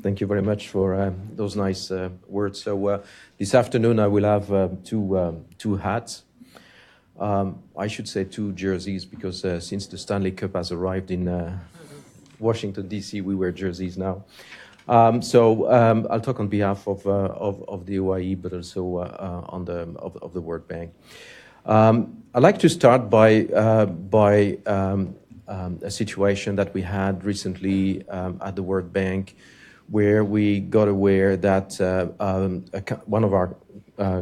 Thank you very much for those nice words. So this afternoon I will have two hats. I should say two jerseys because since the Stanley Cup has arrived in Washington, D.C., we wear jerseys now. I'll talk on behalf of the OIE, but also on the World Bank. I'd like to start by a situation that we had recently at the World Bank, where we got aware that one of our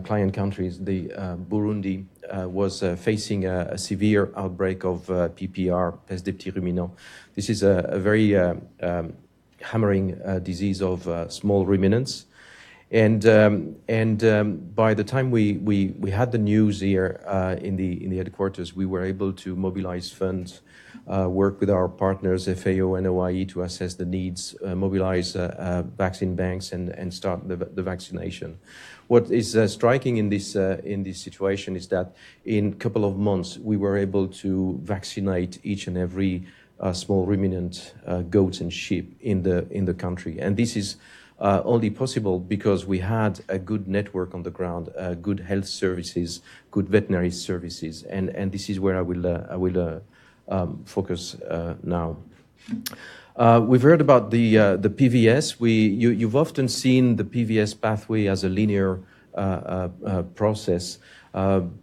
client countries, the Burundi, was facing a severe outbreak of PPR, peste des petits ruminants. This is a very hammering disease of small ruminants. And by the time we had the news here in the headquarters, we were able to mobilize funds, work with our partners, FAO and OIE, to assess the needs, mobilize vaccine banks, and start the vaccination. What is striking in this situation is that in a couple of months we were able to vaccinate each and every small ruminant, goats and sheep in the country, and this is only possible because we had a good network on the ground, good health services, good veterinary services, and this is where I will focus now. We've heard about the PVS. You've often seen the PVS pathway as a linear process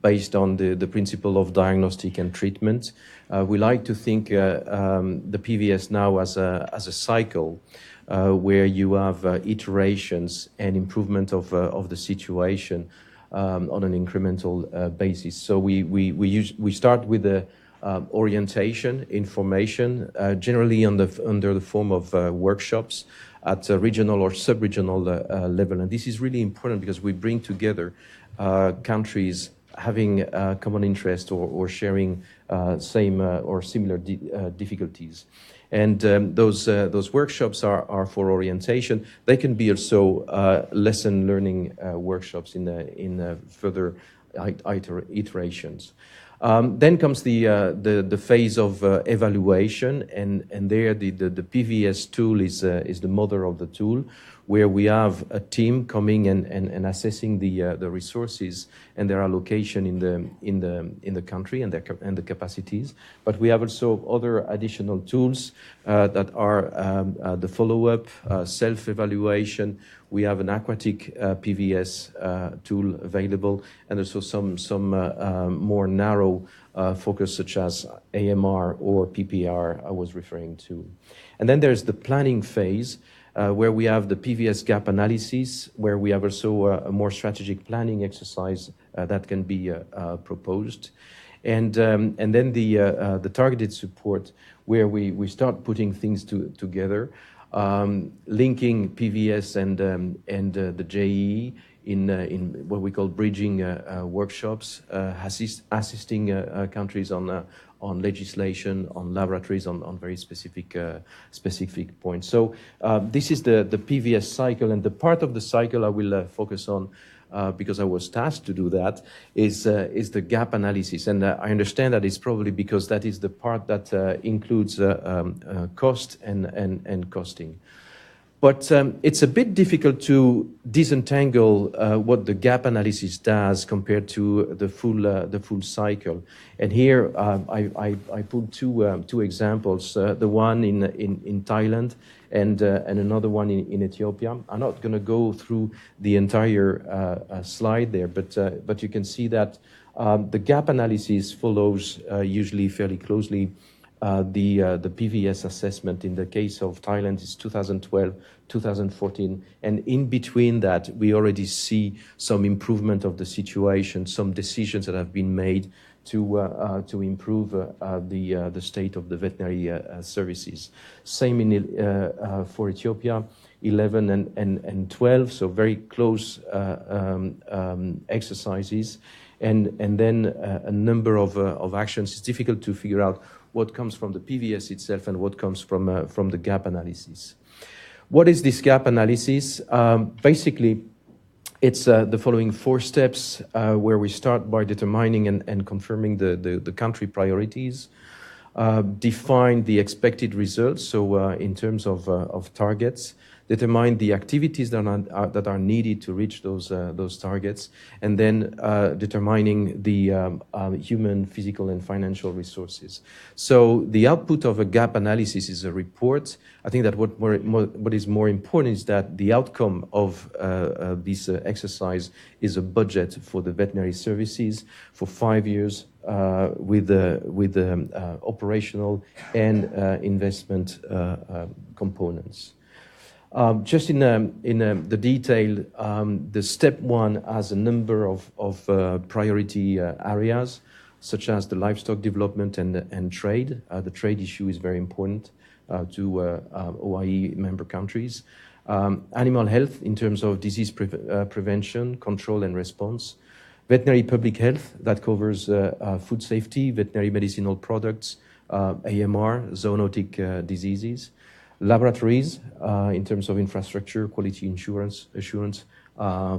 based on the principle of diagnostic and treatment. We like to think the PVS now as a cycle where you have iterations and improvement of the situation on an incremental basis. So we start with the orientation, information, generally under the form of workshops at a regional or sub-regional level. And this is really important because we bring together countries having common interest or sharing same or similar difficulties. And those workshops are for orientation. They can be also lesson learning workshops in further iterations. Then comes the phase of evaluation, and there the PVS tool is the mother of the tool, where we have a team coming and assessing the resources and their allocation in the country and the capacities. But we have also other additional tools that are the follow-up, self-evaluation. We have an aquatic PVS tool available, and also some more narrow focus, such as AMR or PPR I was referring to. And then there's the planning phase, where we have the PVS gap analysis, where we have also a more strategic planning exercise that can be proposed. And then the targeted support, where we start putting things together, linking PVS and the JE in what we call bridging workshops, assisting countries on legislation, on laboratories, on very specific points. So this is the PVS cycle, and the part of the cycle I will focus on, because I was tasked to do that, is the gap analysis. And I understand that it's probably because that is the part that includes cost and costing. But it's a bit difficult to disentangle what the gap analysis does compared to the full cycle. And here I put two examples: the one in Thailand and another one in Ethiopia. I'm not going to go through the entire slide there, but you can see that the gap analysis follows usually fairly closely the PVS assessment. In the case of Thailand, it's 2012, 2014, and in between that, we already see some improvement of the situation, some decisions that have been made to improve the state of the veterinary services. Same for Ethiopia, 11 and 12, so very close exercises, and then a number of actions. It's difficult to figure out what comes from the PVS itself and what comes from the gap analysis. What is this gap analysis? Basically, it's the following four steps, where we start by determining and confirming the country priorities, define the expected results, so in terms of targets, determine the activities that are needed to reach those targets, and then determining the human, physical, and financial resources. So the output of a gap analysis is a report. I think that what is more important is that the outcome of this exercise is a budget for the veterinary services for 5 years with the operational and investment components. Just in the detail, the step one has a number of priority areas, such as the livestock development and trade. The trade issue is very important to OIE member countries. Animal health in terms of disease prevention, control and response. Veterinary public health, that covers food safety, veterinary medicinal products, AMR, zoonotic diseases. Laboratories in terms of infrastructure, quality assurance,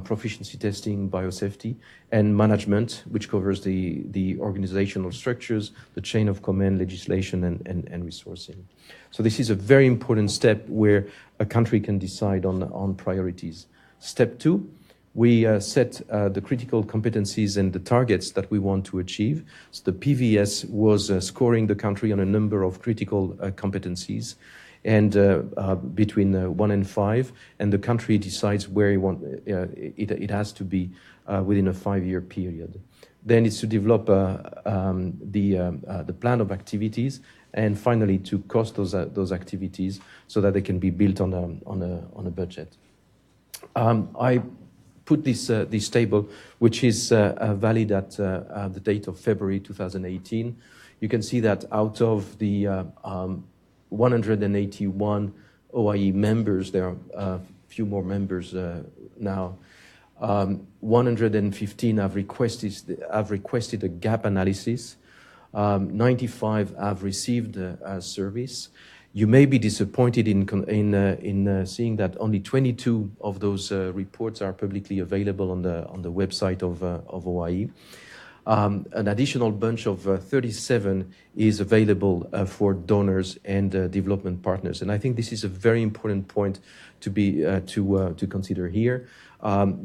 proficiency testing, biosafety, and management, which covers the organizational structures, the chain of command, legislation, and resourcing. So this is a very important step where a country can decide on priorities. Step two, we set the critical competencies and the targets that we want to achieve. So the PVS was scoring the country on a number of critical competencies, and between 1 and 5, and the country decides where it has to be within a 5-year period. Then it's to develop the plan of activities, and finally to cost those activities so that they can be built on a budget. I put this table, which is valid at the date of February 2018. You can see that out of the 181 OIE members, there are a few more members now. 115 have requested a gap analysis. 95 have received a service. You may be disappointed in seeing that only 22 of those reports are publicly available on the website of OIE. An additional bunch of 37 is available for donors and development partners, and I think this is a very important point to consider here.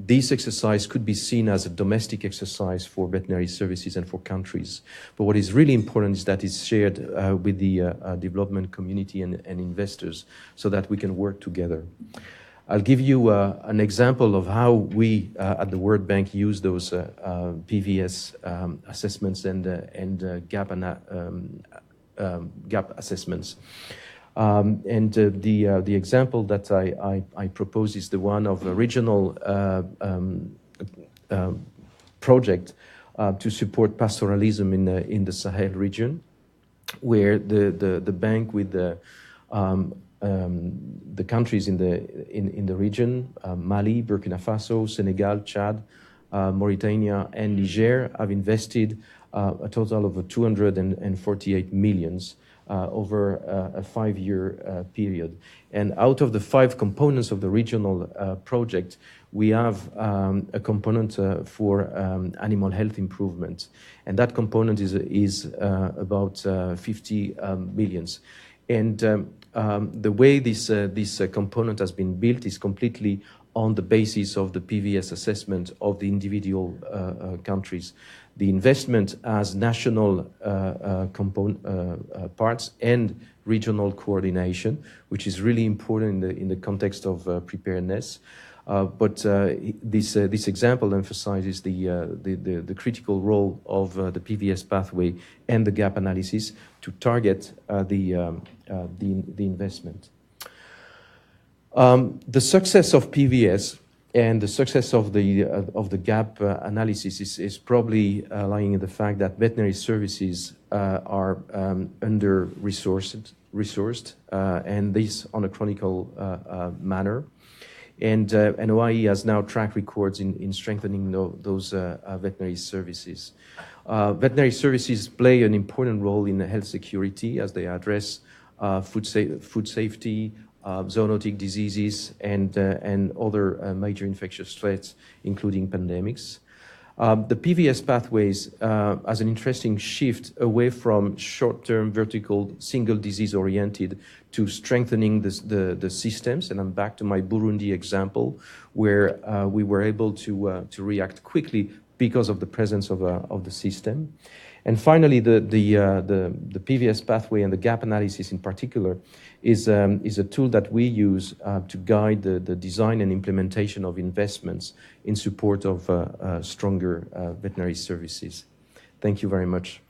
This exercise could be seen as a domestic exercise for veterinary services and for countries, but what is really important is that it's shared with the development community and investors so that we can work together. I'll give you an example of how we at the World Bank use those PVS assessments and gap assessments. The example that I propose is the one of a regional project to support pastoralism in the Sahel region, where the bank with the countries in the region, Mali, Burkina Faso, Senegal, Chad, Mauritania, and Niger, have invested a total of 248 millions over a 5-year period. And out of the 5 components of the regional project, we have a component for animal health improvement, and that component is about 50 millions. And the way this component has been built is completely on the basis of the PVS assessment of the individual countries. The investment has national parts and regional coordination, which is really important in the context of preparedness. But this example emphasizes the critical role of the PVS pathway and the gap analysis to target the investment. The success of PVS and the success of the gap analysis is probably lying in the fact that veterinary services are under-resourced, and this on a chronicle manner. And OIE has now track records in strengthening those veterinary services. Veterinary services play an important role in health security as they address food safety, zoonotic diseases, and other major infectious threats, including pandemics. The PVS pathways as an interesting shift away from short-term vertical single disease-oriented to strengthening the systems. And I'm back to my Burundi example, where we were able to react quickly because of the presence of the system. And finally, the PVS pathway and the gap analysis in particular is a tool that we use to guide the design and implementation of investments in support of stronger veterinary services. Thank you very much.